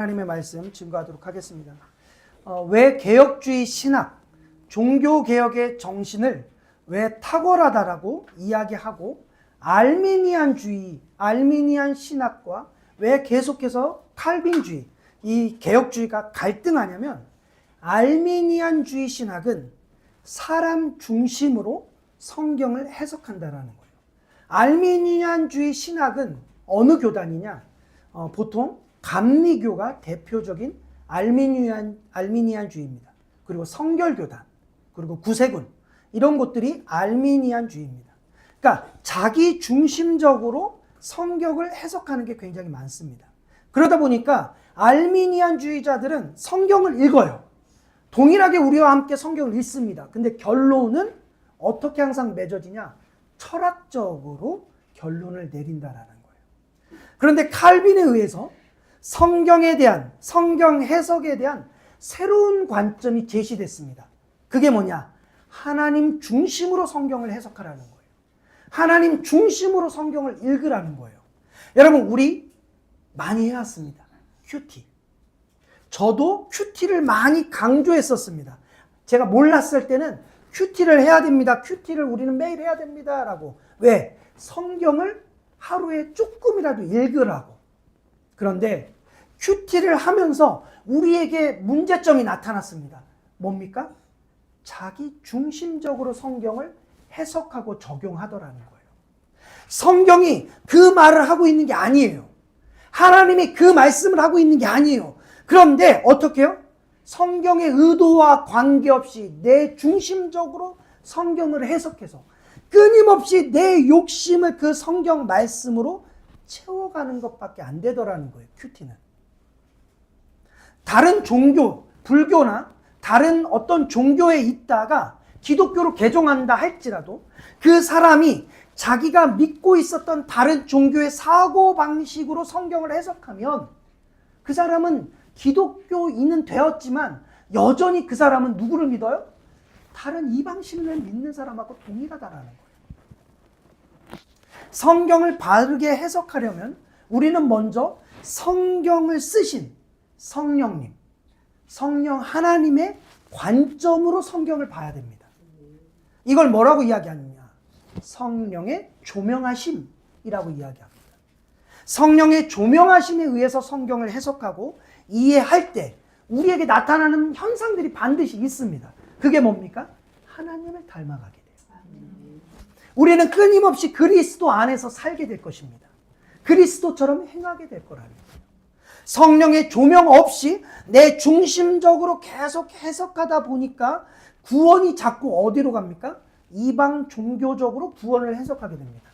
하나님의 말씀 증거하도록 하겠습니다. 왜 개혁주의 신학, 종교개혁의 정신을 왜 탁월하다라고 이야기하고 알미니안주의, 알미니안 신학과 왜 계속해서 칼빈주의, 이 개혁주의가 갈등하냐면 알미니안주의 신학은 사람 중심으로 성경을 해석한다라는 거예요. 알미니안주의 신학은 어느 교단이냐? 보통 감리교가 대표적인 알미니안주의입니다. 그리고 성결교단, 그리고 구세군 이런 것들이 알미니안주의입니다. 그러니까 자기 중심적으로 성경을 해석하는 게 굉장히 많습니다. 그러다 보니까 알미니안주의자들은 성경을 읽어요. 동일하게 우리와 함께 성경을 읽습니다. 근데 결론은 어떻게 항상 맺어지냐? 철학적으로 결론을 내린다라는 거예요. 그런데 칼빈에 의해서 성경에 대한, 성경 해석에 대한 새로운 관점이 제시됐습니다. 그게 뭐냐? 하나님 중심으로 성경을 해석하라는 거예요. 하나님 중심으로 성경을 읽으라는 거예요. 여러분, 우리 많이 해왔습니다. 큐티. 저도 큐티를 많이 강조했었습니다. 제가 몰랐을 때는 큐티를 해야 됩니다. 큐티를 우리는 매일 해야 됩니다. 라고. 왜? 성경을 하루에 조금이라도 읽으라고. 그런데 큐티를 하면서 우리에게 문제점이 나타났습니다. 뭡니까? 자기 중심적으로 성경을 해석하고 적용하더라는 거예요. 성경이 그 말을 하고 있는 게 아니에요. 하나님이 그 말씀을 하고 있는 게 아니에요. 그런데 어떻게 해요? 성경의 의도와 관계없이 내 중심적으로 성경을 해석해서 끊임없이 내 욕심을 그 성경 말씀으로 채워가는 것밖에 안 되더라는 거예요. 큐티는. 다른 종교, 불교나 다른 어떤 종교에 있다가 기독교로 개종한다 할지라도 그 사람이 자기가 믿고 있었던 다른 종교의 사고방식으로 성경을 해석하면 그 사람은 기독교인은 되었지만 여전히 그 사람은 누구를 믿어요? 다른 이방신을 믿는 사람하고 동일하다라는 거예요. 성경을 바르게 해석하려면 우리는 먼저 성경을 쓰신 성령님, 성령 하나님의 관점으로 성경을 봐야 됩니다. 이걸 뭐라고 이야기하느냐? 성령의 조명하심이라고 이야기합니다. 성령의 조명하심에 의해서 성경을 해석하고 이해할 때 우리에게 나타나는 현상들이 반드시 있습니다. 그게 뭡니까? 하나님을 닮아가게 돼요. 우리는 끊임없이 그리스도 안에서 살게 될 것입니다. 그리스도처럼 행하게 될 거라는 거예요. 성령의 조명 없이 내 중심적으로 계속 해석하다 보니까 구원이 자꾸 어디로 갑니까? 이방 종교적으로 구원을 해석하게 됩니다.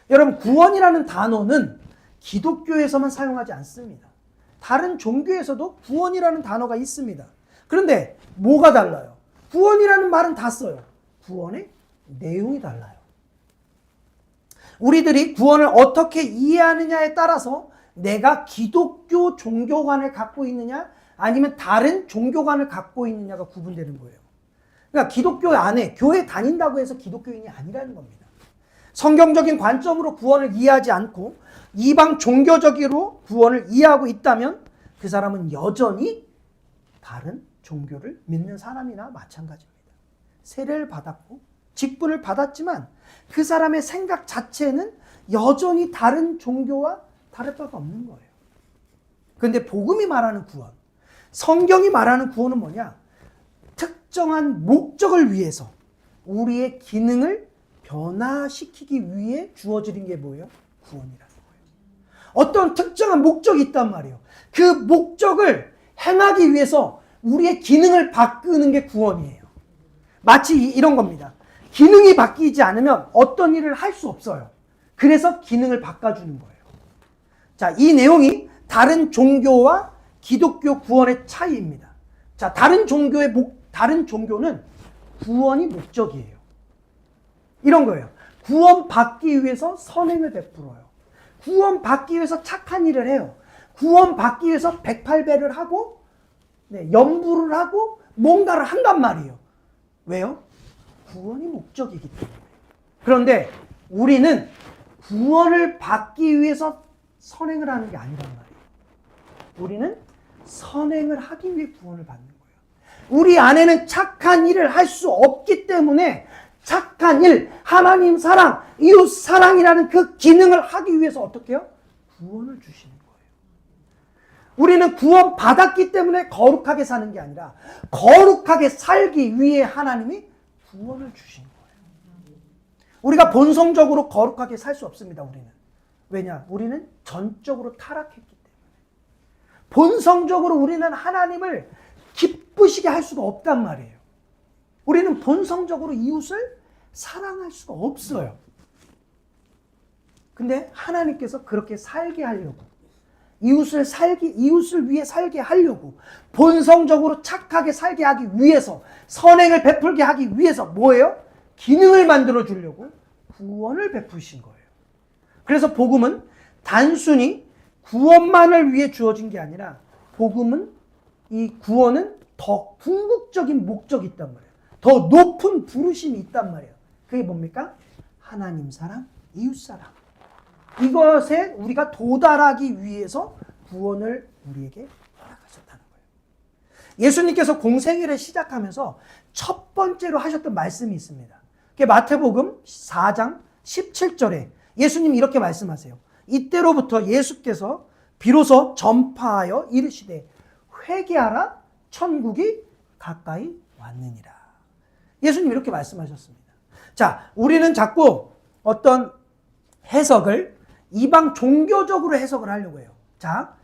여러분, 구원이라는 단어는 기독교에서만 사용하지 않습니다. 다른 종교에서도 구원이라는 단어가 있습니다. 그런데 뭐가 달라요? 구원이라는 말은 다 써요. 구원의 내용이 달라요. 우리들이 구원을 어떻게 이해하느냐에 따라서 내가 기독교 종교관을 갖고 있느냐 아니면 다른 종교관을 갖고 있느냐가 구분되는 거예요. 그러니까 기독교 안에 교회 다닌다고 해서 기독교인이 아니라는 겁니다. 성경적인 관점으로 구원을 이해하지 않고 이방 종교적으로 구원을 이해하고 있다면 그 사람은 여전히 다른 종교를 믿는 사람이나 마찬가지입니다. 세례를 받았고 직분을 받았지만 그 사람의 생각 자체는 여전히 다른 종교와 다를 바가 없는 거예요. 그런데 복음이 말하는 구원, 성경이 말하는 구원은 뭐냐? 특정한 목적을 위해서 우리의 기능을 변화시키기 위해 주어지는 게 뭐예요? 구원이라는 거예요. 어떤 특정한 목적이 있단 말이에요. 그 목적을 행하기 위해서 우리의 기능을 바꾸는 게 구원이에요. 마치 이런 겁니다. 기능이 바뀌지 않으면 어떤 일을 할 수 없어요. 그래서 기능을 바꿔주는 거예요. 자, 이 내용이 다른 종교와 기독교 구원의 차이입니다. 자, 다른 종교는 구원이 목적이에요. 이런 거예요. 구원받기 위해서 선행을 베풀어요. 구원받기 위해서 착한 일을 해요. 구원받기 위해서 108배를 하고 연부를 하고 뭔가를 한단 말이에요. 왜요? 구원이 목적이기 때문에. 그런데 우리는 구원을 받기 위해서 선행을 하는 게 아니란 말이에요. 우리는 선행을 하기 위해 구원을 받는 거예요. 우리 안에는 착한 일을 할 수 없기 때문에 착한 일, 하나님 사랑, 이웃 사랑이라는 그 기능을 하기 위해서 어떻게 해요? 구원을 주시는 거예요. 우리는 구원 받았기 때문에 거룩하게 사는 게 아니라 거룩하게 살기 위해 하나님이 구원을 주신 거예요. 우리가 본성적으로 거룩하게 살 수 없습니다. 우리는. 왜냐? 우리는 전적으로 타락했기 때문에. 본성적으로 우리는 하나님을 기쁘시게 할 수가 없단 말이에요. 우리는 본성적으로 이웃을 사랑할 수가 없어요. 근데 하나님께서 그렇게 살게 하려고, 이웃을 위해 살게 하려고, 본성적으로 착하게 살게 하기 위해서, 선행을 베풀게 하기 위해서 뭐예요? 기능을 만들어 주려고 구원을 베푸신 거예요. 그래서 복음은 단순히 구원만을 위해 주어진 게 아니라 복음은, 이 구원은 더 궁극적인 목적이 있단 말이에요. 더 높은 부르심이 있단 말이에요. 그게 뭡니까? 하나님 사랑, 이웃 사랑. 이것에 우리가 도달하기 위해서 구원을 우리에게 허락하셨다는 거예요. 예수님께서 공생애를 시작하면서 첫 번째로 하셨던 말씀이 있습니다. 그게 마태복음 4장 17절에 예수님이 이렇게 말씀하세요. 이때로부터 예수께서 비로소 전파하여 이르시되 회개하라 천국이 가까이 왔느니라. 예수님 이렇게 말씀하셨습니다. 자, 우리는 자꾸 어떤 해석을 이방 종교적으로 해석을 하려고 해요. 자,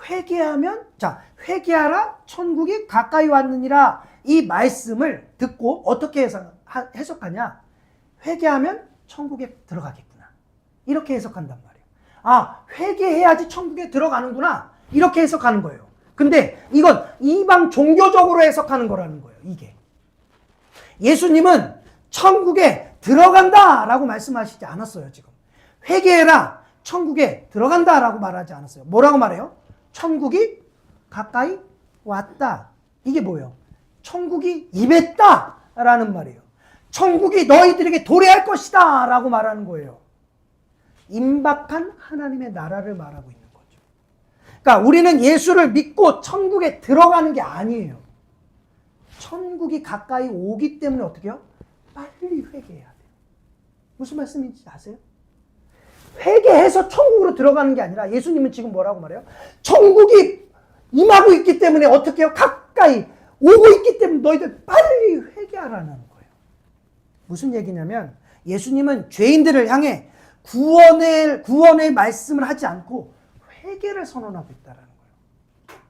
회개하라 천국이 가까이 왔느니라. 이 말씀을 듣고 어떻게 해석하냐? 회개하면 천국에 들어가겠구나. 이렇게 해석한단 말이에요. 아, 회개해야지 천국에 들어가는구나. 이렇게 해석하는 거예요. 근데 이건 이방 종교적으로 해석하는 거라는 거예요. 이게. 예수님은 천국에 들어간다라고 말씀하시지 않았어요. 지금. 회개해라. 천국에 들어간다라고 말하지 않았어요. 뭐라고 말해요? 천국이 가까이 왔다. 이게 뭐예요? 천국이 임했다라는 말이에요. 천국이 너희들에게 도래할 것이다 라고 말하는 거예요. 임박한 하나님의 나라를 말하고 있는 거죠. 그러니까 우리는 예수를 믿고 천국에 들어가는 게 아니에요. 천국이 가까이 오기 때문에 어떻게 해요? 빨리 회개해야 돼요. 무슨 말씀인지 아세요? 회개해서 천국으로 들어가는 게 아니라 예수님은 지금 뭐라고 말해요? 천국이 임하고 있기 때문에 어떻게 해요? 가까이 오고 있기 때문에 너희들 빨리 회개하라는 거예요. 무슨 얘기냐면 예수님은 죄인들을 향해 구원의 말씀을 하지 않고 회개를 선언하고 있다는 거예요.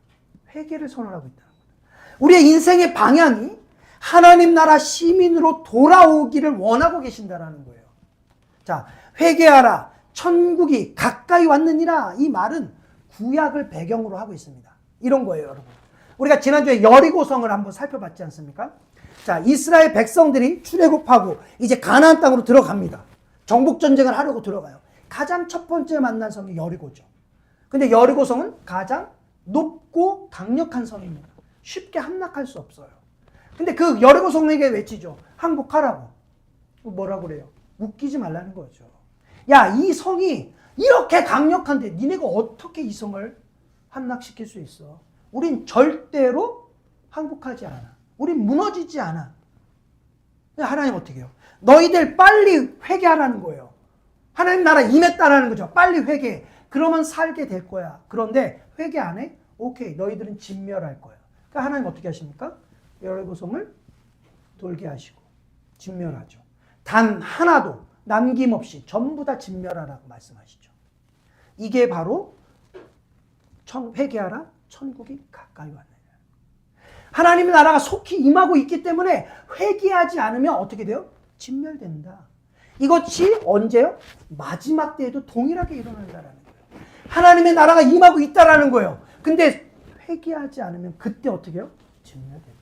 회개를 선언하고 있다는 거예요. 우리의 인생의 방향이 하나님 나라 시민으로 돌아오기를 원하고 계신다는 거예요. 자, 회개하라. 천국이 가까이 왔느니라. 이 말은 구약을 배경으로 하고 있습니다. 이런 거예요, 여러분. 우리가 지난주에 여리고성을 한번 살펴봤지 않습니까? 자, 이스라엘 백성들이 출애굽하고 이제 가나안 땅으로 들어갑니다. 정복전쟁을 하려고 들어가요. 가장 첫 번째 만난 성이 여리고죠. 근데 여리고성은 가장 높고 강력한 성입니다. 쉽게 함락할 수 없어요. 근데 그 여리고성에게 외치죠. 항복하라고. 뭐라고 그래요? 웃기지 말라는 거죠. 야, 이 성이 이렇게 강력한데 니네가 어떻게 이 성을 함락시킬 수 있어? 우린 절대로 항복하지 않아. 우린 무너지지 않아. 하나님 어떻게 해요? 너희들 빨리 회개하라는 거예요. 하나님 나라 임했다라는 거죠. 빨리 회개해. 그러면 살게 될 거야. 그런데 회개 안 해? 오케이. 너희들은 진멸할 거야. 그러니까 하나님 어떻게 하십니까? 여리고성을 돌게 하시고 진멸하죠. 단 하나도 남김없이 전부 다 진멸하라고 말씀하시죠. 이게 바로 회개하라. 천국이 가까이 왔느니라. 하나님의 나라가 속히 임하고 있기 때문에 회개하지 않으면 어떻게 돼요? 진멸된다. 이것이 언제요? 마지막 때에도 동일하게 일어난다는 거예요. 하나님의 나라가 임하고 있다라는 거예요. 근데 회개하지 않으면 그때 어떻게 해요? 진멸된다.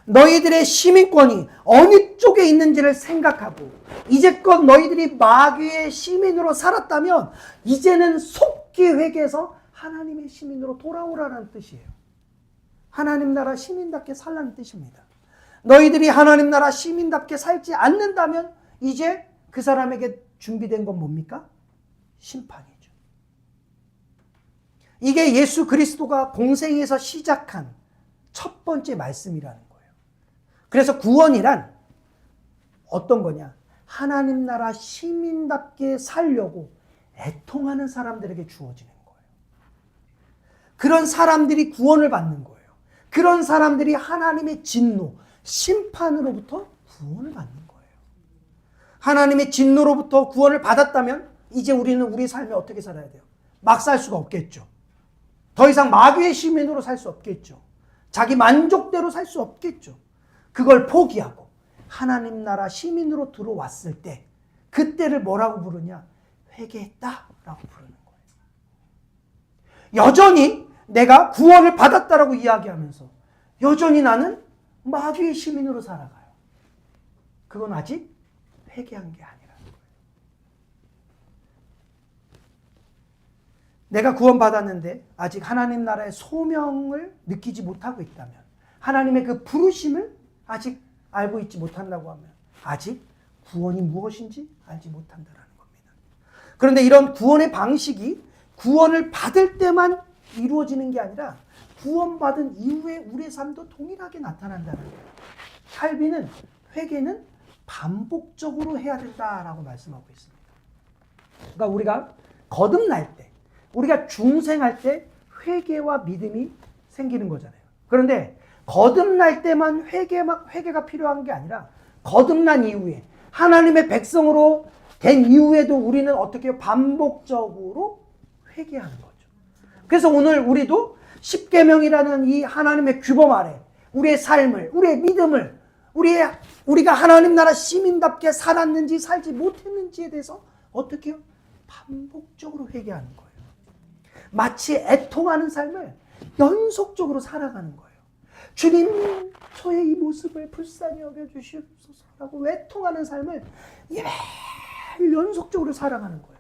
너희들의 시민권이 어느 쪽에 있는지를 생각하고 이제껏 너희들이 마귀의 시민으로 살았다면 이제는 속히 회개해서 하나님의 시민으로 돌아오라는 뜻이에요. 하나님 나라 시민답게 살라는 뜻입니다. 너희들이 하나님 나라 시민답게 살지 않는다면 이제 그 사람에게 준비된 건 뭡니까? 심판이죠. 이게 예수 그리스도가 공생에서 시작한 첫 번째 말씀이라는 거예요. 그래서 구원이란 어떤 거냐? 하나님 나라 시민답게 살려고 애통하는 사람들에게 주어지는 거예요. 그런 사람들이 구원을 받는 거예요. 그런 사람들이 하나님의 진노, 심판으로부터 구원을 받는 거예요. 하나님의 진노로부터 구원을 받았다면 이제 우리는 우리 삶에 어떻게 살아야 돼요? 막 살 수가 없겠죠. 더 이상 마귀의 시민으로 살 수 없겠죠. 자기 만족대로 살 수 없겠죠. 그걸 포기하고 하나님 나라 시민으로 들어왔을 때 그때를 뭐라고 부르냐? 회개했다라고 부르는 거예요. 여전히 내가 구원을 받았다라고 이야기하면서 여전히 나는 마귀의 시민으로 살아가요. 그건 아직 회개한 게 아니라는 거예요. 내가 구원받았는데 아직 하나님 나라의 소명을 느끼지 못하고 있다면, 하나님의 그 부르심을 아직 알고 있지 못한다고 하면 아직 구원이 무엇인지 알지 못한다라는 겁니다. 그런데 이런 구원의 방식이 구원을 받을 때만 이루어지는 게 아니라 구원받은 이후에 우리의 삶도 동일하게 나타난다는 거예요. 칼빈은 회개는 반복적으로 해야 된다라고 말씀하고 있습니다. 그러니까 우리가 거듭날 때, 우리가 중생할 때 회개와 믿음이 생기는 거잖아요. 그런데 거듭날 때만 회개가 필요한 게 아니라 거듭난 이후에 하나님의 백성으로 된 이후에도 우리는 어떻게 해요? 반복적으로 회개하는 거죠. 그래서 오늘 우리도 십계명이라는 이 하나님의 규범 아래 우리의 삶을, 우리의 믿음을, 우리가 하나님 나라 시민답게 살았는지 살지 못했는지에 대해서 어떻게 해요? 반복적으로 회개하는 거예요. 마치 애통하는 삶을 연속적으로 살아가는 거예요. 주님, 저의 이 모습을 불쌍히 여겨주시옵소서라고 애통하는 삶을 매일 연속적으로 살아가는 거예요.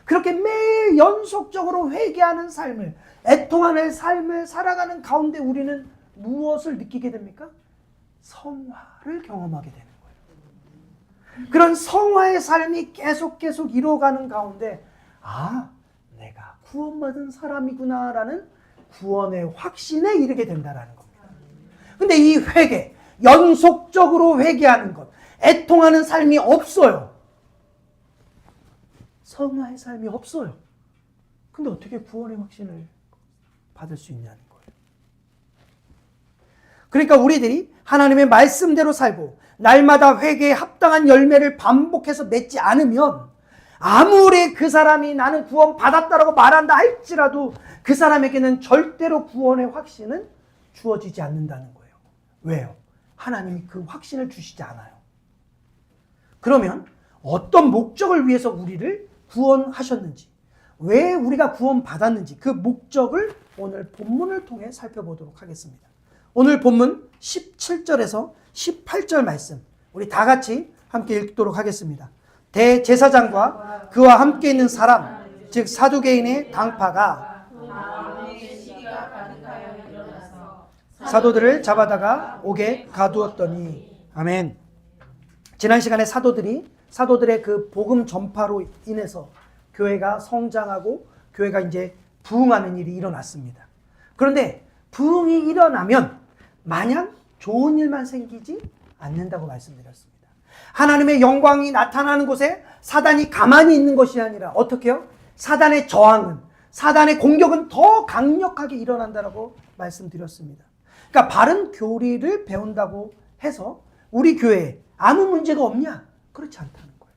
그렇게 매일 연속적으로 회개하는 삶을, 애통하는 삶을 살아가는 가운데 우리는 무엇을 느끼게 됩니까? 성화를 경험하게 되는 거예요. 그런 성화의 삶이 계속 이루어가는 가운데 내가 구원받은 사람이구나라는 구원의 확신에 이르게 된다는 겁니다. 근데 이 회개, 연속적으로 회개하는 것, 애통하는 삶이 없어요. 성화의 삶이 없어요. 근데 어떻게 구원의 확신을 받을 수 있냐는 거예요. 그러니까 우리들이 하나님의 말씀대로 살고 날마다 회개에 합당한 열매를 반복해서 맺지 않으면 아무리 그 사람이 나는 구원 받았다라고 말한다 할지라도 그 사람에게는 절대로 구원의 확신은 주어지지 않는다는 거예요. 왜요? 하나님이 그 확신을 주시지 않아요. 그러면 어떤 목적을 위해서 우리를 구원하셨는지, 왜 우리가 구원받았는지 그 목적을 오늘 본문을 통해 살펴보도록 하겠습니다. 오늘 본문 17절에서 18절 말씀 우리 다 같이 함께 읽도록 하겠습니다. 대제사장과 그와 함께 있는 사람, 즉 사두개인의 당파가 사도들을 잡아다가 옥에 가두었더니. 아멘. 지난 시간에 사도들의 그 복음 전파로 인해서 교회가 성장하고 교회가 이제 부흥하는 일이 일어났습니다. 그런데 부흥이 일어나면 마냥 좋은 일만 생기지 않는다고 말씀드렸습니다. 하나님의 영광이 나타나는 곳에 사단이 가만히 있는 것이 아니라 어떻게 해요? 사단의 저항은, 사단의 공격은 더 강력하게 일어난다고 말씀드렸습니다. 그러니까 바른 교리를 배운다고 해서 우리 교회에 아무 문제가 없냐? 그렇지 않다는 거예요.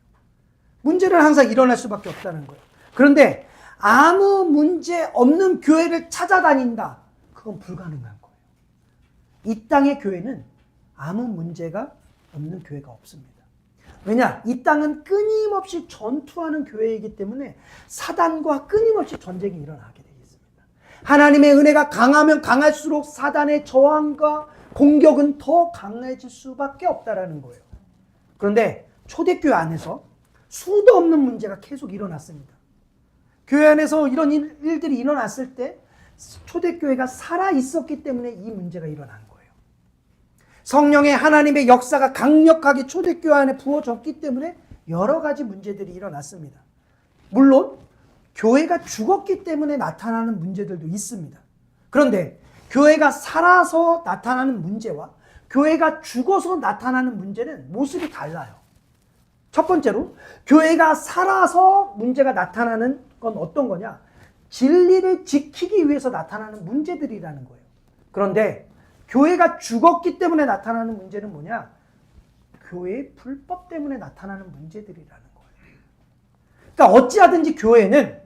문제는 항상 일어날 수밖에 없다는 거예요. 그런데 아무 문제 없는 교회를 찾아다닌다. 그건 불가능한 거예요. 이 땅의 교회는 아무 문제가 없는 교회가 없습니다. 왜냐? 이 땅은 끊임없이 전투하는 교회이기 때문에 사단과 끊임없이 전쟁이 일어나게 되어 있습니다. 하나님의 은혜가 강하면 강할수록 사단의 저항과 공격은 더 강해질 수밖에 없다라는 거예요. 그런데 초대교회 안에서 수도 없는 문제가 계속 일어났습니다. 교회 안에서 이런 일들이 일어났을 때 초대교회가 살아있었기 때문에 이 문제가 일어난 거예요. 성령의 하나님의 역사가 강력하게 초대교회 안에 부어졌기 때문에 여러 가지 문제들이 일어났습니다. 물론 교회가 죽었기 때문에 나타나는 문제들도 있습니다. 그런데 교회가 살아서 나타나는 문제와 교회가 죽어서 나타나는 문제는 모습이 달라요. 첫 번째로 교회가 살아서 문제가 나타나는 건 어떤 거냐? 진리를 지키기 위해서 나타나는 문제들이라는 거예요. 그런데 교회가 죽었기 때문에 나타나는 문제는 뭐냐? 교회의 불법 때문에 나타나는 문제들이라는 거예요. 그러니까 어찌하든지 교회는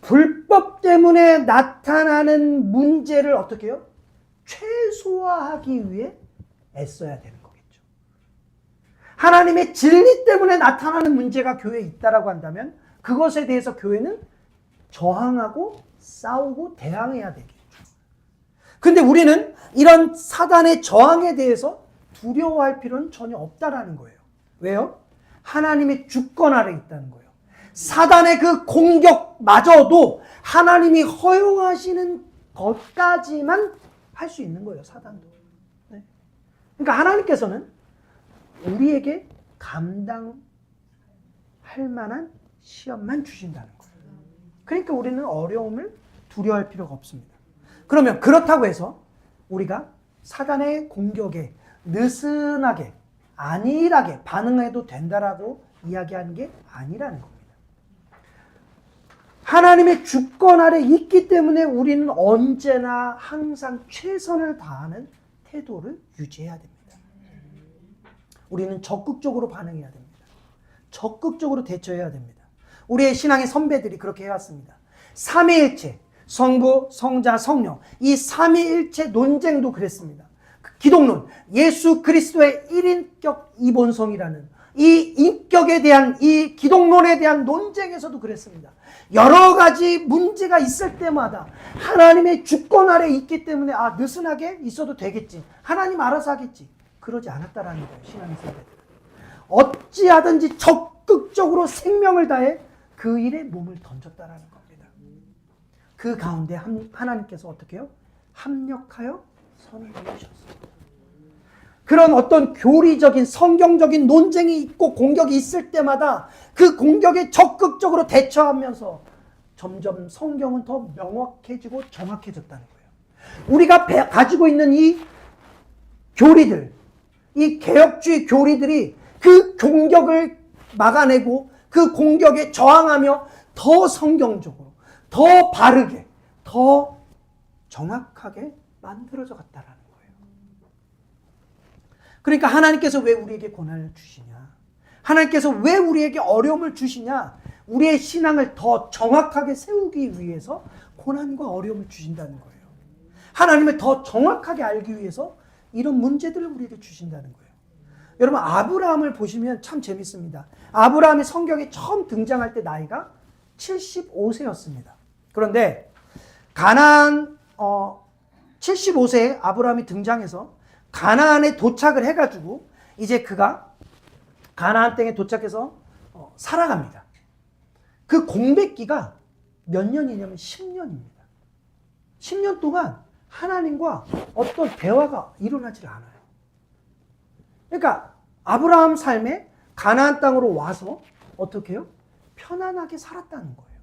불법 때문에 나타나는 문제를 어떻게 해요? 최소화하기 위해 애써야 되는 거겠죠. 하나님의 진리 때문에 나타나는 문제가 교회에 있다라고 한다면 그것에 대해서 교회는 저항하고 싸우고 대항해야 되겠죠. 근데 우리는 이런 사단의 저항에 대해서 두려워할 필요는 전혀 없다라는 거예요. 왜요? 하나님의 주권 아래 있다는 거예요. 사단의 그 공격마저도 하나님이 허용하시는 것까지만 할 수 있는 거예요, 사단도. 네. 그러니까 하나님께서는 우리에게 감당할 만한 시험만 주신다는 거예요. 그러니까 우리는 어려움을 두려워할 필요가 없습니다. 그러면 그렇다고 해서 우리가 사단의 공격에 느슨하게, 안일하게 반응해도 된다라고 이야기하는 게 아니라는 겁니다. 하나님의 주권 아래 있기 때문에 우리는 언제나 항상 최선을 다하는 태도를 유지해야 됩니다. 우리는 적극적으로 반응해야 됩니다. 적극적으로 대처해야 됩니다. 우리의 신앙의 선배들이 그렇게 해왔습니다. 삼위일체, 성부, 성자, 성령, 이 삼위일체 논쟁도 그랬습니다. 기독론, 예수 그리스도의 1인격 이본성이라는 이 인격에 대한, 이 기독론에 대한 논쟁에서도 그랬습니다. 여러 가지 문제가 있을 때마다 하나님의 주권 아래 있기 때문에 느슨하게 있어도 되겠지. 하나님 알아서 하겠지. 그러지 않았다라는 거예요. 신앙의 선배들은. 어찌하든지 적극적으로 생명을 다해 그 일에 몸을 던졌다라는 겁니다. 그 가운데 하나님께서 어떻게 해요? 합력하여 선을 이루셨습니다. 그런 어떤 교리적인 성경적인 논쟁이 있고 공격이 있을 때마다 그 공격에 적극적으로 대처하면서 점점 성경은 더 명확해지고 정확해졌다는 거예요. 우리가 가지고 있는 이 교리들, 이 개혁주의 교리들이 그 공격을 막아내고 그 공격에 저항하며 더 성경적으로, 더 바르게, 더 정확하게 만들어져 갔다라는 거예요. 그러니까 하나님께서 왜 우리에게 고난을 주시냐? 하나님께서 왜 우리에게 어려움을 주시냐? 우리의 신앙을 더 정확하게 세우기 위해서 고난과 어려움을 주신다는 거예요. 하나님을 더 정확하게 알기 위해서 이런 문제들을 우리에게 주신다는 거예요. 여러분, 아브라함을 보시면 참 재밌습니다. 아브라함이 성경에 처음 등장할 때 나이가 75세였습니다. 그런데 가나안 75세에 아브라함이 등장해서 가나안에 도착을 해가지고 이제 그가 가나안 땅에 도착해서 살아갑니다. 그 공백기가 몇 년이냐면 10년입니다. 10년 동안 하나님과 어떤 대화가 일어나질 않아요. 그러니까 아브라함 삶에 가나안 땅으로 와서 어떻게 해요? 편안하게 살았다는 거예요.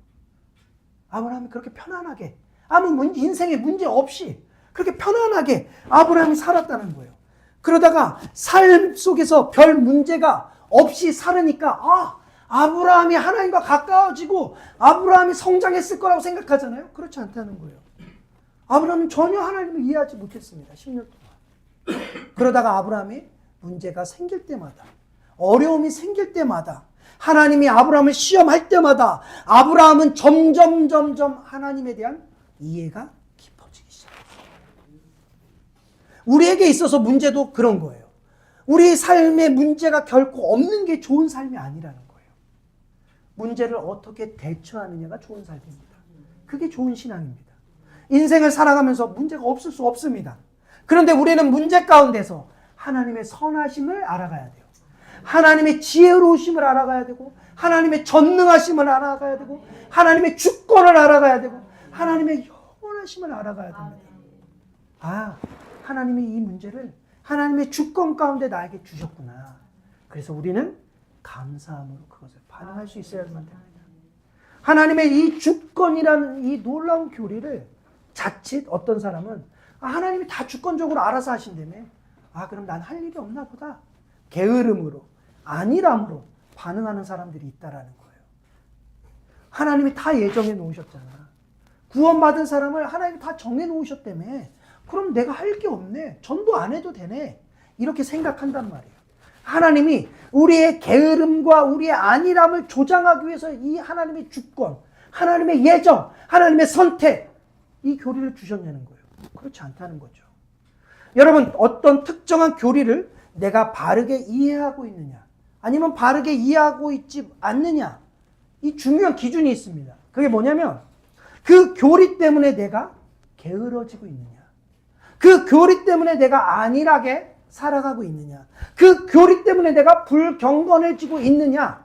아브라함이 그렇게 편안하게 아무 인생에 문제 없이 그렇게 편안하게 아브라함이 살았다는 거예요. 그러다가 삶 속에서 별 문제가 없이 살으니까 아브라함이 하나님과 가까워지고 아브라함이 성장했을 거라고 생각하잖아요. 그렇지 않다는 거예요. 아브라함은 전혀 하나님을 이해하지 못했습니다. 10년 동안. 그러다가 아브라함이 문제가 생길 때마다, 어려움이 생길 때마다, 하나님이 아브라함을 시험할 때마다 아브라함은 점점 하나님에 대한 이해가 깊어지기 시작했어요. 우리에게 있어서 문제도 그런 거예요. 우리 삶의 문제가 결코 없는 게 좋은 삶이 아니라는 거예요. 문제를 어떻게 대처하느냐가 좋은 삶입니다. 그게 좋은 신앙입니다. 인생을 살아가면서 문제가 없을 수 없습니다. 그런데 우리는 문제 가운데서 하나님의 선하심을 알아가야 돼요. 하나님의 지혜로우심을 알아가야 되고, 하나님의 전능하심을 알아가야 되고, 하나님의 주권을 알아가야 되고, 하나님의 영원하심을 알아가야 됩니다. 하나님이 이 문제를 하나님의 주권 가운데 나에게 주셨구나. 그래서 우리는 감사함으로 그것을 반응할 수 있어야만 됩니다. 하나님의 이 주권이라는 이 놀라운 교리를 자칫 어떤 사람은 하나님이 다 주권적으로 알아서 하신다며. 그럼 난 할 일이 없나 보다. 게으름으로, 안일함으로 반응하는 사람들이 있다라는 거예요. 하나님이 다 예정해 놓으셨잖아. 구원받은 사람을 하나님이 다 정해 놓으셨다며. 그럼 내가 할 게 없네. 전도 안 해도 되네. 이렇게 생각한단 말이에요. 하나님이 우리의 게으름과 우리의 안일함을 조장하기 위해서 이 하나님의 주권, 하나님의 예정, 하나님의 선택, 이 교리를 주셨냐는 거예요. 그렇지 않다는 거죠. 여러분, 어떤 특정한 교리를 내가 바르게 이해하고 있느냐, 아니면 바르게 이해하고 있지 않느냐, 이 중요한 기준이 있습니다. 그게 뭐냐면 그 교리 때문에 내가 게으러지고 있느냐, 그 교리 때문에 내가 안일하게 살아가고 있느냐, 그 교리 때문에 내가 불경건해지고 있느냐,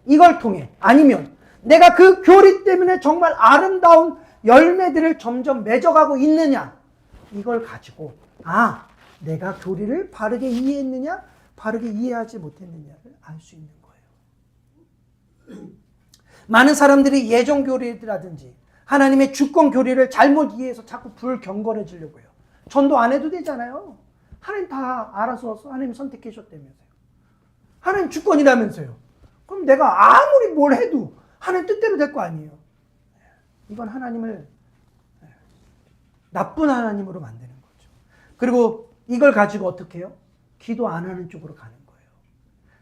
이걸 통해, 아니면 내가 그 교리 때문에 정말 아름다운 열매들을 점점 맺어가고 있느냐, 이걸 가지고 내가 교리를 바르게 이해했느냐, 바르게 이해하지 못했느냐를 알 수 있는 거예요. 많은 사람들이 예정 교리라든지 하나님의 주권 교리를 잘못 이해해서 자꾸 불경건해지려고 해요. 전도 안 해도 되잖아요. 하나님 다 알아서 하나님 선택해 주셨다면서요. 하나님 주권이라면서요. 그럼 내가 아무리 뭘 해도 하나님 뜻대로 될 거 아니에요. 이건 하나님을 나쁜 하나님으로 만드는 거죠. 그리고 이걸 가지고 어떻게 해요? 기도 안 하는 쪽으로 가는 거예요.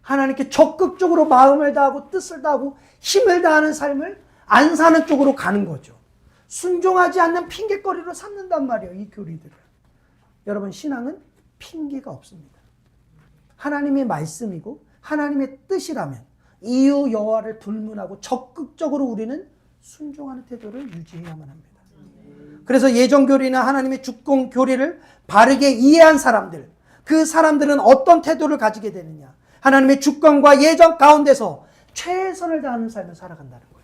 하나님께 적극적으로 마음을 다하고 뜻을 다하고 힘을 다하는 삶을 안 사는 쪽으로 가는 거죠. 순종하지 않는 핑계거리로 삼는단 말이에요, 이 교리들을. 여러분, 신앙은 핑계가 없습니다. 하나님의 말씀이고 하나님의 뜻이라면 이유 여하를 불문하고 적극적으로 우리는 순종하는 태도를 유지해야만 합니다. 그래서 예정교리나 하나님의 주권 교리를 바르게 이해한 사람들, 그 사람들은 어떤 태도를 가지게 되느냐, 하나님의 주권과 예정 가운데서 최선을 다하는 삶을 살아간다는 거예요.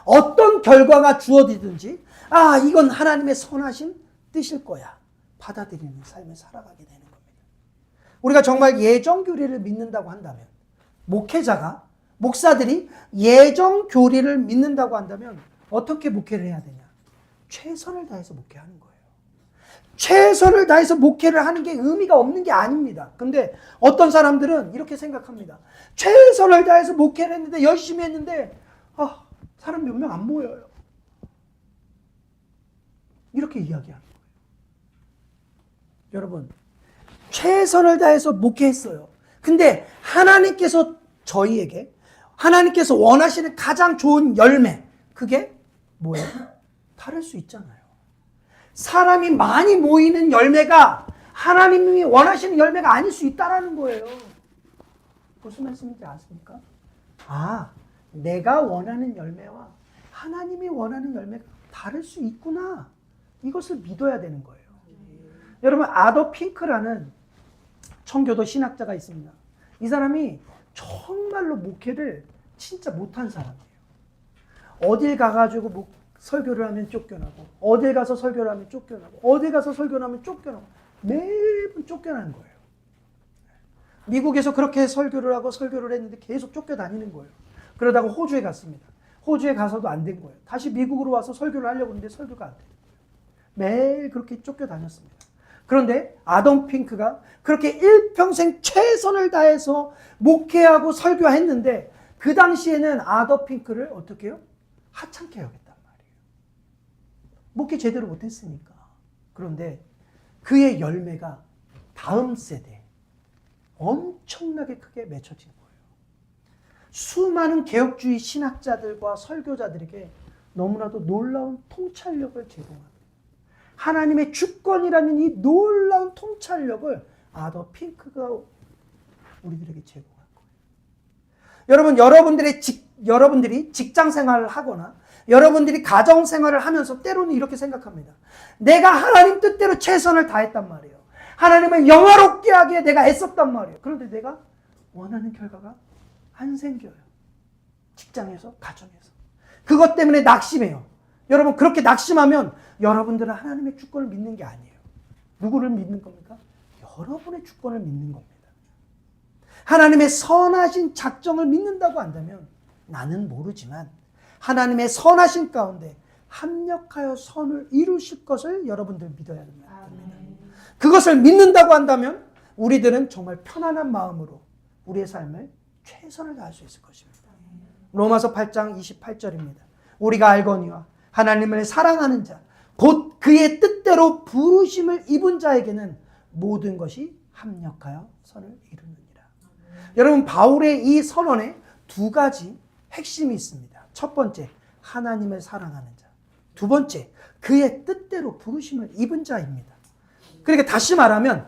어떤 결과가 주어지든지 이건 하나님의 선하신 뜻일 거야, 받아들이는 삶을 살아가게 되는 겁니다. 우리가 정말 예정교리를 믿는다고 한다면, 목회자가, 목사들이 예정교리를 믿는다고 한다면 어떻게 목회를 해야 되냐? 최선을 다해서 목회하는 거예요. 최선을 다해서 목회를 하는 게 의미가 없는 게 아닙니다. 근데 어떤 사람들은 이렇게 생각합니다. 최선을 다해서 목회를 했는데, 열심히 했는데 사람 몇 명 안 모여요. 이렇게 이야기하는 거예요. 여러분, 최선을 다해서 목회했어요. 근데 하나님께서 저희에게, 하나님께서 원하시는 가장 좋은 열매, 그게 뭐예요? 다를 수 있잖아요. 사람이 많이 모이는 열매가 하나님이 원하시는 열매가 아닐 수 있다는 거예요. 무슨 말씀인지 아십니까? 내가 원하는 열매와 하나님이 원하는 열매가 다를 수 있구나. 이것을 믿어야 되는 거예요. 여러분, 아더 핑크라는 청교도 신학자가 있습니다. 이 사람이 정말로 목회를 진짜 못한 사람이에요. 어딜 가가지고 설교를 하면 쫓겨나고, 어딜 가서 설교를 하면 쫓겨나고, 어딜 가서 설교를 하면 쫓겨나고, 매번 쫓겨나는 거예요. 미국에서 그렇게 설교를 하고 설교를 했는데 계속 쫓겨다니는 거예요. 그러다가 호주에 갔습니다. 호주에 가서도 안 된 거예요. 다시 미국으로 와서 설교를 하려고 했는데 설교가 안 돼요. 매일 그렇게 쫓겨다녔습니다. 그런데 아더 핑크가 그렇게 일평생 최선을 다해서 목회하고 설교했는데, 그 당시에는 아더 핑크를 어떻게 해요? 하찮게 여겼단 말이에요. 목회 제대로 못했으니까. 그런데 그의 열매가 다음 세대에 엄청나게 크게 맺혀진 거예요. 수많은 개혁주의 신학자들과 설교자들에게 너무나도 놀라운 통찰력을 제공합니다. 하나님의 주권이라는 이 놀라운 통찰력을 아더 핑크가 우리들에게 제공한 거예요. 여러분, 여러분들이 직장 생활을 하거나 여러분들이 가정 생활을 하면서 때로는 이렇게 생각합니다. 내가 하나님 뜻대로 최선을 다했단 말이에요. 하나님을 영화롭게 하기에 내가 애썼단 말이에요. 그런데 내가 원하는 결과가 안 생겨요. 직장에서, 가정에서. 그것 때문에 낙심해요. 여러분, 그렇게 낙심하면 여러분들은 하나님의 주권을 믿는 게 아니에요. 누구를 믿는 겁니까? 여러분의 주권을 믿는 겁니다. 하나님의 선하신 작정을 믿는다고 한다면, 나는 모르지만 하나님의 선하신 가운데 합력하여 선을 이루실 것을 여러분들 믿어야 됩니다. 그것을 믿는다고 한다면 우리들은 정말 편안한 마음으로 우리의 삶을 최선을 다할 수 있을 것입니다. 로마서 8장 28절입니다. 우리가 알거니와 하나님을 사랑하는 자 곧 그의 뜻대로 부르심을 입은 자에게는 모든 것이 합력하여 선을 이루느니라. 여러분, 바울의 이 선언에 두 가지 핵심이 있습니다. 첫 번째, 하나님을 사랑하는 자. 두 번째, 그의 뜻대로 부르심을 입은 자입니다. 그러니까 다시 말하면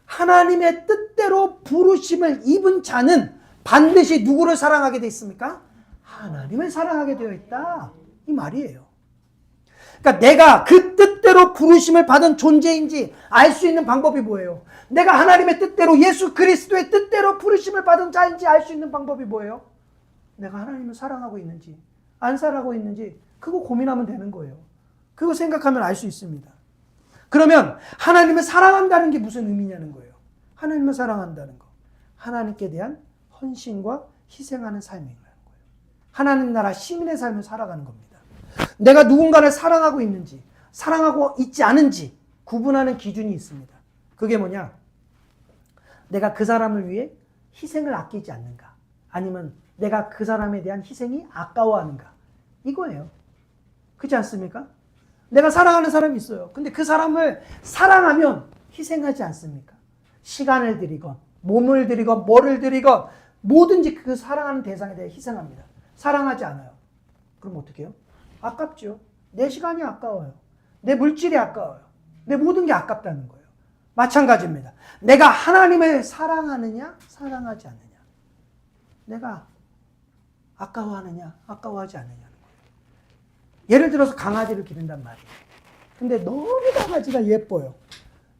하나님의 뜻대로 부르심을 입은 자는 반드시 누구를 사랑하게 되어 있습니까? 하나님을 사랑하게 되어 있다. 이 말이에요. 그러니까 내가 그 뜻대로 부르심을 받은 존재인지 알 수 있는 방법이 뭐예요? 내가 하나님의 뜻대로 예수 그리스도의 뜻대로 부르심을 받은 자인지 알 수 있는 방법이 뭐예요? 내가 하나님을 사랑하고 있는지 안 사랑하고 있는지 그거 고민하면 되는 거예요. 그거 생각하면 알 수 있습니다. 그러면 하나님을 사랑한다는 게 무슨 의미냐는 거예요. 하나님을 사랑한다는 거. 하나님께 대한 헌신과 희생하는 삶이라는 거예요. 하나님 나라 시민의 삶을 살아가는 겁니다. 내가 누군가를 사랑하고 있는지 사랑하고 있지 않은지 구분하는 기준이 있습니다. 그게 뭐냐? 내가 그 사람을 위해 희생을 아끼지 않는가? 아니면 내가 그 사람에 대한 희생이 아까워하는가? 이거예요. 그렇지 않습니까? 내가 사랑하는 사람이 있어요. 근데 그 사람을 사랑하면 희생하지 않습니까? 시간을 들이건 몸을 들이건 뭐를 들이건 뭐든지 그 사랑하는 대상에 대해 희생합니다. 사랑하지 않아요. 그럼 어떻게 해요? 아깝죠. 내 시간이 아까워요. 내 물질이 아까워요. 내 모든 게 아깝다는 거예요. 마찬가지입니다. 내가 하나님을 사랑하느냐, 사랑하지 않느냐. 내가 아까워하느냐, 아까워하지 않느냐는 거예요. 예를 들어서 강아지를 기른단 말이에요. 근데 너무 강아지가 예뻐요.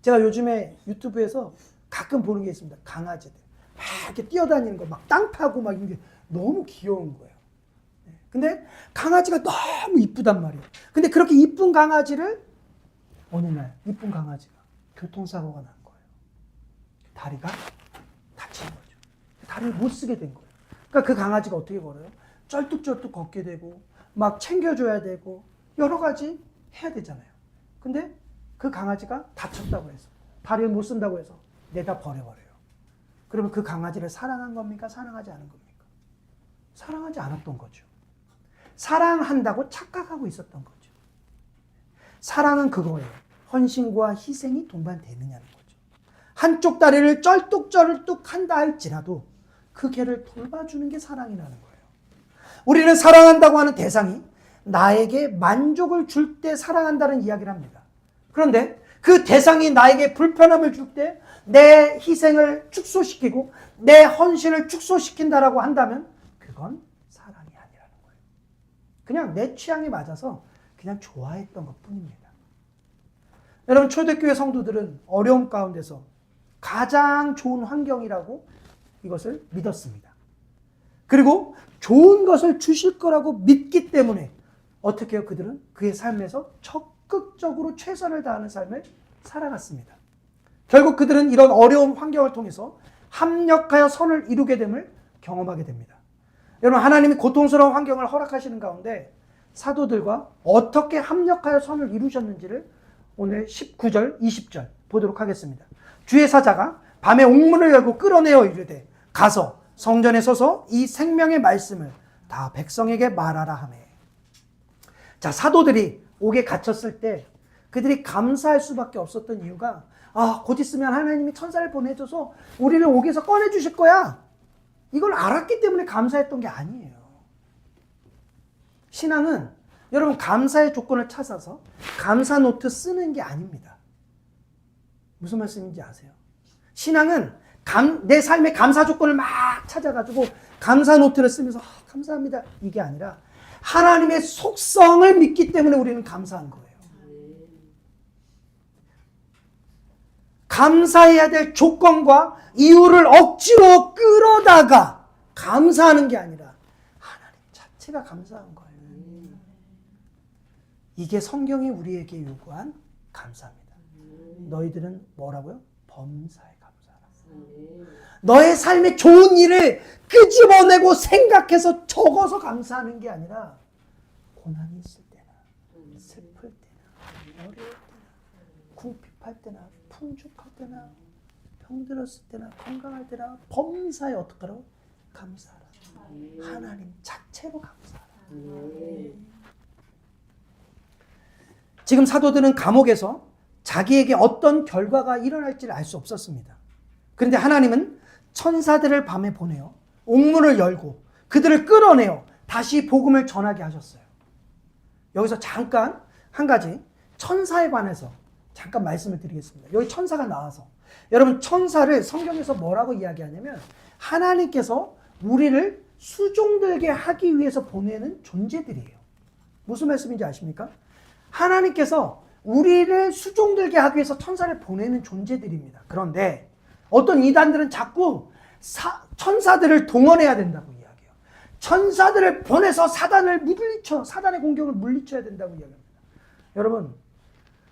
제가 요즘에 유튜브에서 가끔 보는 게 있습니다. 강아지들. 막 이렇게 뛰어다니는 거, 막 땅 파고 막 이런 게 너무 귀여운 거예요. 근데 강아지가 너무 이쁘단 말이에요. 근데 그렇게 이쁜 강아지를 어느 날 이쁜 강아지가 교통사고가 난 거예요. 다리가 다친 거죠. 다리를 못 쓰게 된 거예요. 그러니까 그 강아지가 어떻게 걸어요? 쩔뚝쩔뚝 걷게 되고 막 챙겨줘야 되고 여러 가지 해야 되잖아요. 근데 그 강아지가 다쳤다고 해서 다리를 못 쓴다고 해서 내다 버려버려요. 그러면 그 강아지를 사랑한 겁니까? 사랑하지 않은 겁니까? 사랑하지 않았던 거죠. 사랑한다고 착각하고 있었던 거죠. 사랑은 그거예요. 헌신과 희생이 동반되느냐는 거죠. 한쪽 다리를 쩔뚝쩔뚝 한다 할지라도 그 개를 돌봐주는 게 사랑이라는 거예요. 우리는 사랑한다고 하는 대상이 나에게 만족을 줄 때 사랑한다는 이야기를 합니다. 그런데 그 대상이 나에게 불편함을 줄 때 내 희생을 축소시키고 내 헌신을 축소시킨다라고 한다면 그건 사랑이 아니라는 거예요. 그냥 내 취향에 맞아서 그냥 좋아했던 것뿐입니다. 여러분, 초대교회 성도들은 어려움 가운데서 가장 좋은 환경이라고 이것을 믿었습니다. 그리고 좋은 것을 주실 거라고 믿기 때문에 어떻게 해요? 그들은 그의 삶에서 적극적으로 최선을 다하는 삶을 살아갔습니다. 결국 그들은 이런 어려운 환경을 통해서 합력하여 선을 이루게 됨을 경험하게 됩니다. 여러분, 하나님이 고통스러운 환경을 허락하시는 가운데 사도들과 어떻게 합력하여 선을 이루셨는지를 오늘 19절, 20절 보도록 하겠습니다. 주의 사자가 밤에 옥문을 열고 끌어내어 이르되 가서 성전에 서서 이 생명의 말씀을 다 백성에게 말하라 하매. 자, 사도들이 옥에 갇혔을 때 그들이 감사할 수밖에 없었던 이유가 곧 있으면 하나님이 천사를 보내줘서 우리를 옥에서 꺼내주실 거야. 이걸 알았기 때문에 감사했던 게 아니에요. 신앙은 여러분 감사의 조건을 찾아서 감사 노트 쓰는 게 아닙니다. 무슨 말씀인지 아세요? 신앙은 내 삶의 감사 조건을 막 찾아가지고 감사 노트를 쓰면서 감사합니다. 이게 아니라 하나님의 속성을 믿기 때문에 우리는 감사한 거예요. 감사해야 될 조건과 이유를 억지로 끌어다가 감사하는 게 아니라 하나님 자체가 감사한 거예요. 이게 성경이 우리에게 요구한 감사입니다. 너희들은 뭐라고요? 범사에 감사하라. 너의 삶의 좋은 일을 끄집어내고 생각해서 적어서 감사하는 게 아니라 고난이 있을 때나 슬플 때나 어려울 때나 궁핍할 때나 풍족할 때나 병들었을 때나 건강할 때나 범사에 어떡하라고? 감사하라. 하나님 자체로 감사하라. 지금 사도들은 감옥에서 자기에게 어떤 결과가 일어날지를 알 수 없었습니다. 그런데 하나님은 천사들을 밤에 보내어 옥문을 열고 그들을 끌어내어 다시 복음을 전하게 하셨어요. 여기서 잠깐 한 가지 천사에 관해서 잠깐 말씀을 드리겠습니다. 여기 천사가 나와서 여러분 천사를 성경에서 뭐라고 이야기하냐면 하나님께서 우리를 수종들게 하기 위해서 보내는 존재들이에요. 무슨 말씀인지 아십니까? 하나님께서 우리를 수종들게 하기 위해서 천사를 보내는 존재들입니다. 그런데 어떤 이단들은 자꾸 천사들을 동원해야 된다고 이야기해요. 천사들을 보내서 사단의 공격을 물리쳐야 된다고 이야기합니다. 여러분,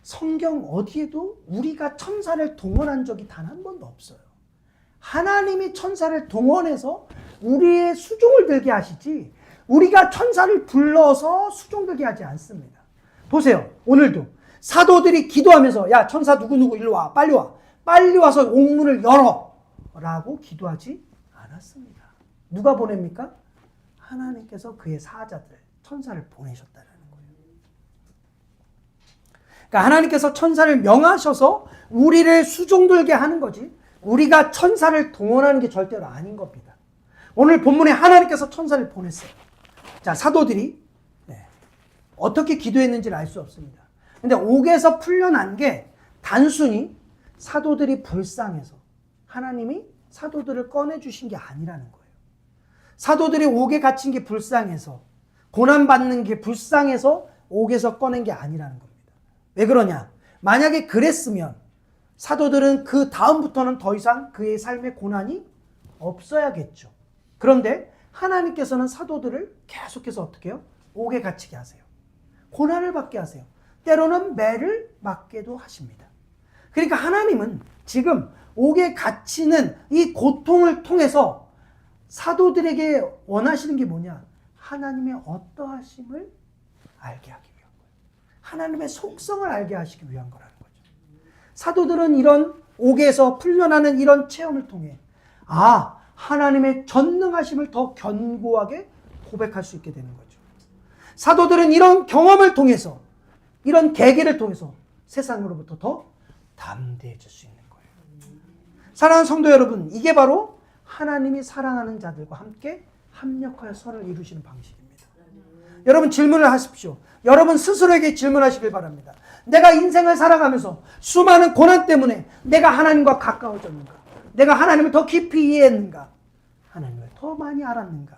성경 어디에도 우리가 천사를 동원한 적이 단 한 번도 없어요. 하나님이 천사를 동원해서 우리의 수종을 들게 하시지 우리가 천사를 불러서 수종들게 하지 않습니다. 보세요. 오늘도 사도들이 기도하면서 야 천사 누구누구 일로 와 빨리 와 빨리 와서 옥문을 열어 라고 기도하지 않았습니다. 누가 보냅니까? 하나님께서 그의 사자들 천사를 보내셨다는 거예요. 그러니까 하나님께서 천사를 명하셔서 우리를 수종들게 하는 거지 우리가 천사를 동원하는 게 절대로 아닌 겁니다. 오늘 본문에 하나님께서 천사를 보냈어요. 자, 사도들이 어떻게 기도했는지를 알 수 없습니다. 근데 옥에서 풀려난 게 단순히 사도들이 불쌍해서 하나님이 사도들을 꺼내주신 게 아니라는 거예요. 사도들이 옥에 갇힌 게 불쌍해서 고난받는 게 불쌍해서 옥에서 꺼낸 게 아니라는 겁니다. 왜 그러냐? 만약에 그랬으면 사도들은 그 다음부터는 더 이상 그의 삶에 고난이 없어야겠죠. 그런데 하나님께서는 사도들을 계속해서 어떻게 해요? 옥에 갇히게 하세요. 고난을 받게 하세요. 때로는 매를 맞게도 하십니다. 그러니까 하나님은 지금 옥에 갇히는 이 고통을 통해서 사도들에게 원하시는 게 뭐냐? 하나님의 어떠하심을 알게 하기 위한 거예요. 하나님의 속성을 알게 하시기 위한 거라는 거죠. 사도들은 이런 옥에서 풀려나는 이런 체험을 통해 하나님의 전능하심을 더 견고하게 고백할 수 있게 되는 거죠. 사도들은 이런 경험을 통해서 이런 계기를 통해서 세상으로부터 더 담대해질 수 있는 거예요. 사랑하는 성도 여러분, 이게 바로 하나님이 사랑하는 자들과 함께 합력하여 선을 이루시는 방식입니다. 여러분 질문을 하십시오. 여러분 스스로에게 질문하시길 바랍니다. 내가 인생을 살아가면서 수많은 고난 때문에 내가 하나님과 가까워졌는가? 내가 하나님을 더 깊이 이해했는가? 하나님을 더 많이 알았는가?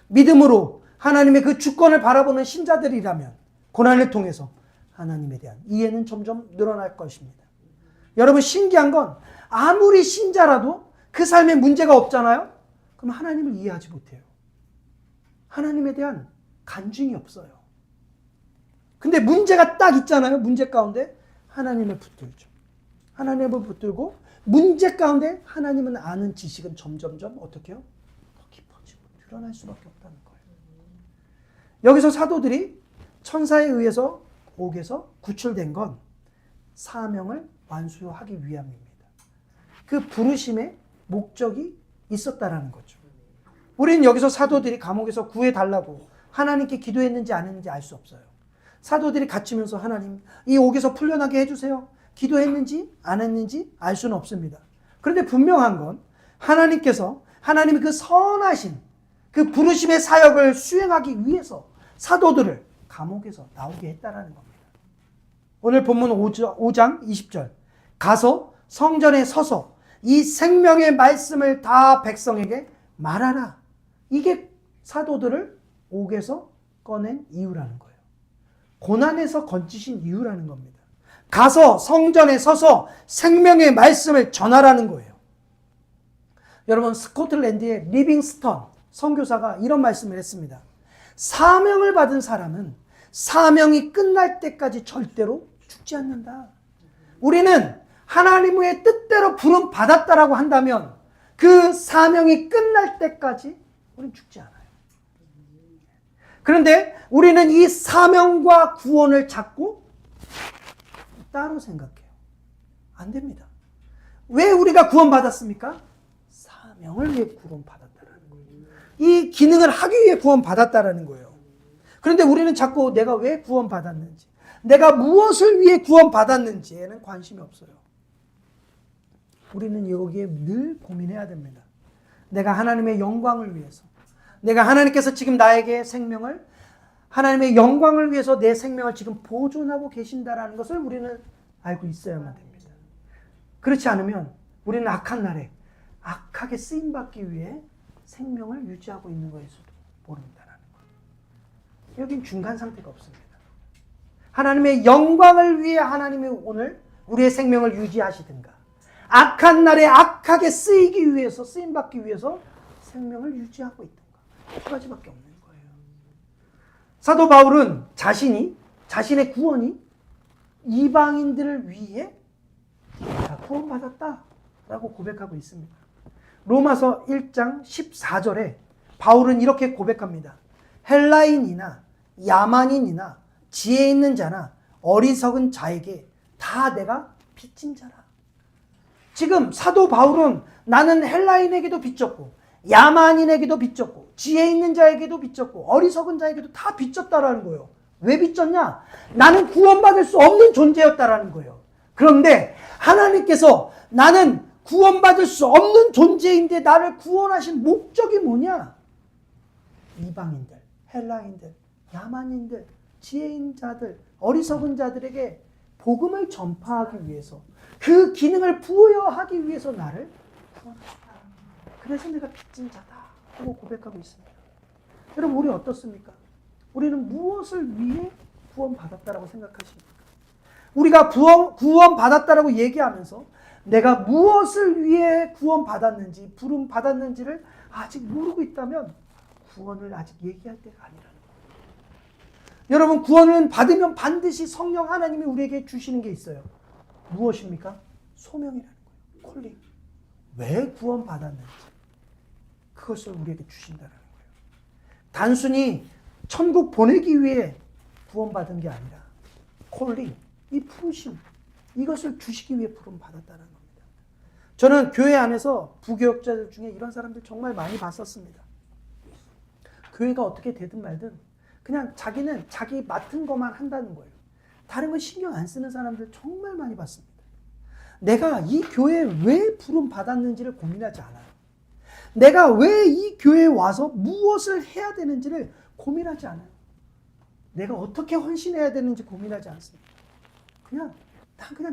믿음으로 하나님의 그 주권을 바라보는 신자들이라면 고난을 통해서 하나님에 대한 이해는 점점 늘어날 것입니다. 여러분 신기한 건 아무리 신자라도 그 삶에 문제가 없잖아요? 그럼 하나님을 이해하지 못해요. 하나님에 대한 간증이 없어요. 근데 문제가 딱 있잖아요. 문제 가운데 하나님을 붙들죠. 하나님을 붙들고 문제 가운데 하나님은 아는 지식은 점점점 어떻게 해요? 더 깊어지고 드러날 수밖에 없다는 거예요. 여기서 사도들이 천사에 의해서 옥에서 구출된 건 사명을 완수하기 위함입니다. 그 부르심의 목적이 있었다라는 거죠. 우리는 여기서 사도들이 감옥에서 구해달라고 하나님께 기도했는지 안 했는지 알 수 없어요. 사도들이 갇히면서 하나님 이 옥에서 풀려나게 해주세요. 기도했는지 안 했는지 알 수는 없습니다. 그런데 분명한 건 하나님께서 하나님이 그 선하신 그 부르심의 사역을 수행하기 위해서 사도들을 감옥에서 나오게 했다라는 겁니다. 오늘 본문 5장 20절 가서 성전에 서서 이 생명의 말씀을 다 백성에게 말하라. 이게 사도들을 옥에서 꺼낸 이유라는 거예요. 고난에서 건지신 이유라는 겁니다. 가서 성전에 서서 생명의 말씀을 전하라는 거예요. 여러분 스코틀랜드의 리빙스턴 선교사가 이런 말씀을 했습니다. 사명을 받은 사람은 사명이 끝날 때까지 절대로 죽지 않는다. 우리는 하나님의 뜻대로 부름 받았다라고 한다면 그 사명이 끝날 때까지 우리는 죽지 않아요. 그런데 우리는 이 사명과 구원을 자꾸 따로 생각해요. 안 됩니다. 왜 우리가 구원받았습니까? 사명을 위해 구원받았다라는 거예요. 이 기능을 하기 위해 구원받았다라는 거예요. 그런데 우리는 자꾸 내가 왜 구원받았는지, 내가 무엇을 위해 구원받았는지에는 관심이 없어요. 우리는 여기에 늘 고민해야 됩니다. 내가 하나님의 영광을 위해서, 내가 하나님께서 지금 나에게 생명을, 하나님의 영광을 위해서 내 생명을 지금 보존하고 계신다라는 것을 우리는 알고 있어야만 됩니다. 그렇지 않으면 우리는 악한 날에 악하게 쓰임받기 위해 생명을 유지하고 있는 것일지도 모른다라는 거예요. 여긴 중간 상태가 없습니다. 하나님의 영광을 위해 하나님이 오늘 우리의 생명을 유지하시든가, 악한 날에 악하게 쓰이기 위해서, 쓰임받기 위해서 생명을 유지하고 있든가, 두 가지밖에 없는 거예요. 사도 바울은 자신의 구원이 이방인들을 위해 구원받았다라고 고백하고 있습니다. 로마서 1장 14절에 바울은 이렇게 고백합니다. 헬라인이나 야만인이나 지혜 있는 자나 어리석은 자에게 다 내가 빚진 자라. 지금 사도 바울은 나는 헬라인에게도 빚졌고 야만인에게도 빚졌고 지혜 있는 자에게도 빚졌고 어리석은 자에게도 다 빚졌다라는 거예요. 왜 빚졌냐? 나는 구원받을 수 없는 존재였다라는 거예요. 그런데 하나님께서 나는 구원받을 수 없는 존재인데 나를 구원하신 목적이 뭐냐? 이방인들, 헬라인들, 야만인들, 지혜인 자들, 어리석은 자들에게 복음을 전파하기 위해서, 그 기능을 부여하기 위해서 나를 구원하셨다. 그래서 내가 빚진 자다 하고 고백하고 있습니다. 여러분, 우리 어떻습니까? 우리는 무엇을 위해 구원받았다라고 생각하십니까? 우리가 구원받았다라고 얘기하면서 내가 무엇을 위해 구원받았는지, 부름받았는지를 아직 모르고 있다면 구원을 아직 얘기할 때가 아니라는 거예요. 여러분, 구원을 받으면 반드시 성령 하나님이 우리에게 주시는 게 있어요. 무엇입니까? 소명이라는 거예요. 콜링. 왜 구원받았는지 그것을 우리에게 주신다는 거예요. 단순히 천국 보내기 위해 구원받은 게 아니라 콜링, 이 부르심, 이것을 주시기 위해 부름받았다는 겁니다. 저는 교회 안에서 부교역자들 중에 이런 사람들 정말 많이 봤었습니다. 교회가 어떻게 되든 말든 그냥 자기는 자기 맡은 것만 한다는 거예요. 다른 거 신경 안 쓰는 사람들 정말 많이 봤습니다. 내가 이 교회에 왜 부름받았는지를 고민하지 않아요. 내가 왜 이 교회에 와서 무엇을 해야 되는지를 고민하지 않아요. 내가 어떻게 헌신해야 되는지 고민하지 않습니다. 그냥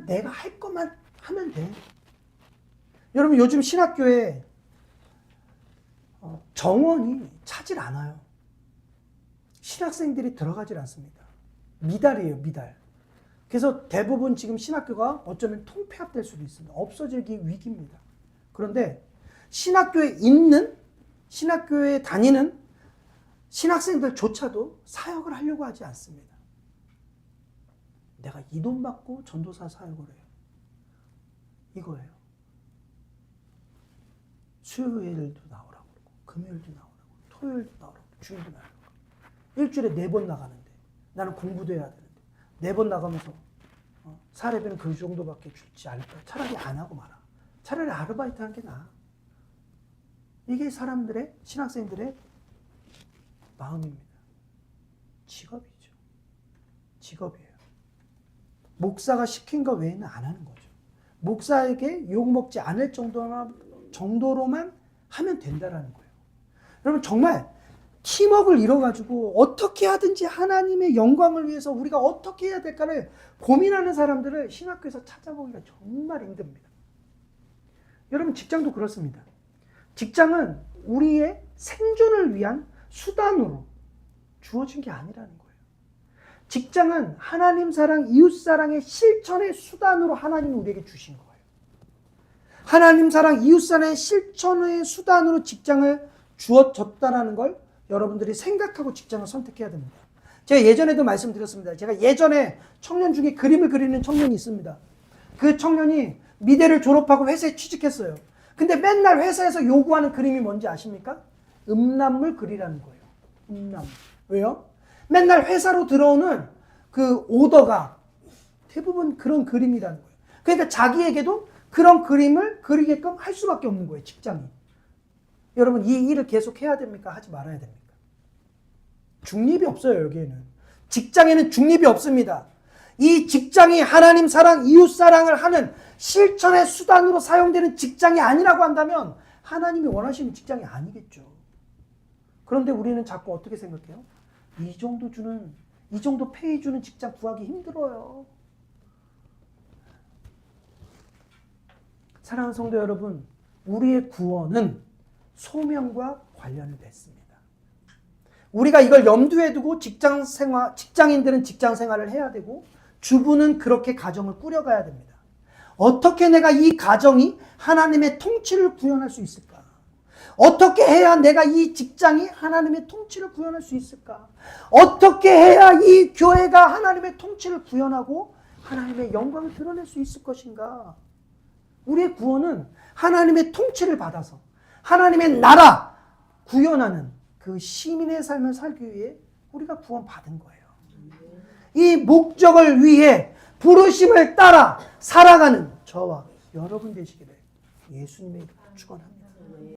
내가 할 것만 하면 돼. 여러분, 요즘 신학교에 정원이 차질 않아요. 신학생들이 들어가질 않습니다. 미달이에요, 미달. 그래서 대부분 지금 신학교가 어쩌면 통폐합될 수도 있습니다. 없어지기 위기입니다. 그런데 신학교에 다니는 신학생들조차도 사역을 하려고 하지 않습니다. 내가 이 돈 받고 전도사 사역을 해요. 이거예요. 수요일도 나오라고 그러고, 금요일도 나오라고, 토요일도 나오라고, 주일도 나오라고. 일주일에 4번 나가는데 나는 공부도 해야 되는데 4번 나가면서 사례비는 그 정도밖에 주지 않을까? 차라리 안 하고 말아. 차라리 아르바이트 하는 게 나아. 이게 사람들의, 신학생들의 마음입니다. 직업이죠. 직업이에요. 목사가 시킨 거 외에는 안 하는 거죠. 목사에게 욕먹지 않을 정도로만 하면 된다라는 거예요. 여러분, 정말 팀워크를 이뤄가지고 어떻게 하든지 하나님의 영광을 위해서 우리가 어떻게 해야 될까를 고민하는 사람들을 신학교에서 찾아보기가 정말 힘듭니다. 여러분, 직장도 그렇습니다. 직장은 우리의 생존을 위한 수단으로 주어진 게 아니라는 거예요. 직장은 하나님 사랑, 이웃 사랑의 실천의 수단으로 하나님이 우리에게 주신 거예요. 하나님 사랑, 이웃 사랑의 실천의 수단으로 직장을 주어졌다라는 걸 여러분들이 생각하고 직장을 선택해야 됩니다. 제가 예전에도 말씀드렸습니다. 제가 예전에 청년 중에 그림을 그리는 청년이 있습니다. 그 청년이 미대를 졸업하고 회사에 취직했어요. 근데 맨날 회사에서 요구하는 그림이 뭔지 아십니까? 음란물 그리라는 거예요. 음란물. 왜요? 맨날 회사로 들어오는 그 오더가 대부분 그런 그림이라는 거예요. 그러니까 자기에게도 그런 그림을 그리게끔 할 수밖에 없는 거예요, 직장이. 여러분, 이 일을 계속 해야 됩니까? 하지 말아야 됩니까? 중립이 없어요, 여기에는. 직장에는 중립이 없습니다. 이 직장이 하나님 사랑, 이웃 사랑을 하는 실천의 수단으로 사용되는 직장이 아니라고 한다면 하나님이 원하시는 직장이 아니겠죠. 그런데 우리는 자꾸 어떻게 생각해요? 이 정도 페이 주는 직장 구하기 힘들어요. 사랑하는 성도 여러분, 우리의 구원은 소명과 관련을 맺습니다. 우리가 이걸 염두에 두고 직장인들은 직장 생활을 해야 되고 주부는 그렇게 가정을 꾸려가야 됩니다. 어떻게 내가 이 가정이 하나님의 통치를 구현할 수 있을까? 어떻게 해야 내가 이 직장이 하나님의 통치를 구현할 수 있을까? 어떻게 해야 이 교회가 하나님의 통치를 구현하고 하나님의 영광을 드러낼 수 있을 것인가? 우리의 구원은 하나님의 통치를 받아서 하나님의 나라 구현하는 그 시민의 삶을 살기 위해 우리가 구원받은 거예요. 이 목적을 위해 부르심을 따라 살아가는 저와 여러분 되시기를 예수님의 이름으로 축원합니다.